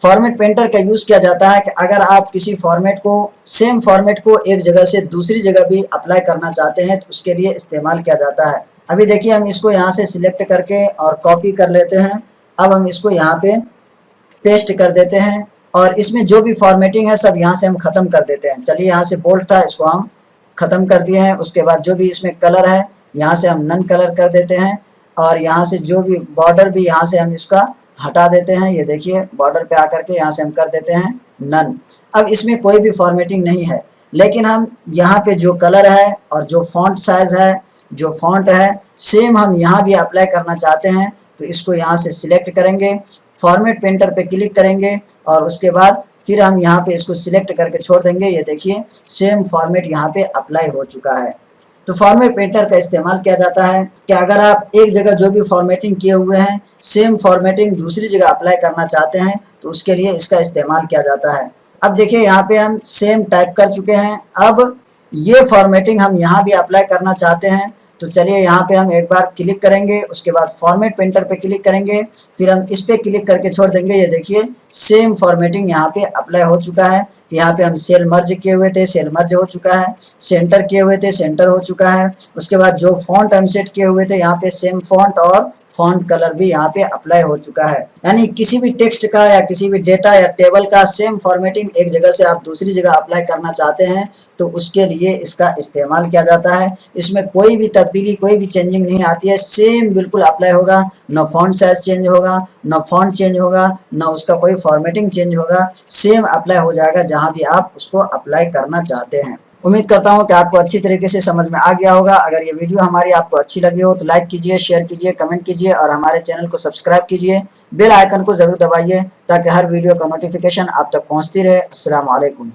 Format painter का use किया जाता है कि अगर आप किसी फॉर्मेट को सेम फॉर्मेट को एक जगह से दूसरी जगह भी अप्लाई करना चाहते हैं तो उसके लिए इस्तेमाल किया जाता है। अभी देखिए हम इसको यहाँ से सिलेक्ट करके और कॉपी कर लेते हैं। अब हम इसको यहाँ पे पेस्ट कर देते हैं और इसमें जो भी फॉर्मेटिंग है सब यहाँ से हम ख़त्म कर देते हैं। चलिए यहाँ से बोल्ड था, इसको हम ख़त्म कर दिए हैं। उसके बाद जो भी इसमें कलर है यहाँ से हम नन कलर कर देते हैं और यहाँ से जो भी बॉर्डर भी यहाँ से हम इसका हटा देते हैं। ये देखिए बॉर्डर पे आकर के यहाँ से हम कर देते हैं नन। अब इसमें कोई भी फॉर्मेटिंग नहीं है, लेकिन हम यहाँ पे जो कलर है और जो फॉन्ट साइज़ है, जो फॉन्ट है, सेम हम यहाँ भी अप्लाई करना चाहते हैं। तो इसको यहाँ से सिलेक्ट करेंगे, फॉर्मेट पेंटर पे क्लिक करेंगे और उसके बाद फिर हम यहाँ पे इसको सिलेक्ट करके छोड़ देंगे। ये देखिए सेम फॉर्मेट यहाँ पे अप्लाई हो चुका है। तो फॉर्मेट पेंटर का इस्तेमाल किया जाता है कि अगर आप एक जगह जो भी फॉर्मेटिंग किए हुए हैं सेम फॉर्मेटिंग दूसरी जगह अप्लाई करना चाहते हैं तो उसके लिए इसका इस्तेमाल किया जाता है। अब देखिए यहाँ पे हम सेम टाइप कर चुके हैं। अब ये फॉर्मेटिंग हम यहाँ भी अप्लाई करना चाहते हैं तो चलिए यहाँ पे हम एक बार क्लिक करेंगे, उसके बाद फॉर्मेट पेंटर पे क्लिक करेंगे, फिर हम इस पे क्लिक करके छोड़ देंगे। ये देखिए सेम फॉर्मेटिंग यहाँ पे अप्लाई हो चुका है। यहाँ पे हम सेल मर्ज किए हुए थे, सेल मर्ज हो चुका है, सेंटर किए हुए थे, सेंटर हो चुका है। उसके बाद जो फॉन्ट हम सेट किए हुए थे यहाँ पे सेम फॉन्ट और फॉन्ट कलर भी यहाँ पे अप्लाई हो चुका है। यानी किसी भी टेक्स्ट का या किसी भी डेटा या टेबल का सेम फॉर्मेटिंग एक जगह से आप दूसरी जगह अप्लाई करना चाहते हैं तो उसके लिए इसका इस्तेमाल किया जाता है। इसमें कोई भी तब्दीली, कोई भी चेंजिंग नहीं आती है, सेम बिल्कुल अप्लाई होगा। न फॉन्ट साइज चेंज होगा, न फॉन्ट चेंज होगा, न उसका कोई फॉर्मेटिंग चेंज होगा, सेम अप्लाई हो जाएगा जहां भी आप उसको अप्लाई करना चाहते हैं। उम्मीद करता हूं कि आपको अच्छी तरीके से समझ में आ गया होगा। अगर ये वीडियो हमारी आपको अच्छी लगी हो तो लाइक कीजिए, शेयर कीजिए, कमेंट कीजिए और हमारे चैनल को सब्सक्राइब कीजिए। बेल आइकन को ज़रूर दबाइए ताकि हर वीडियो का नोटिफिकेशन आप तक पहुंचती रहे। अस्सलाम वालेकुम।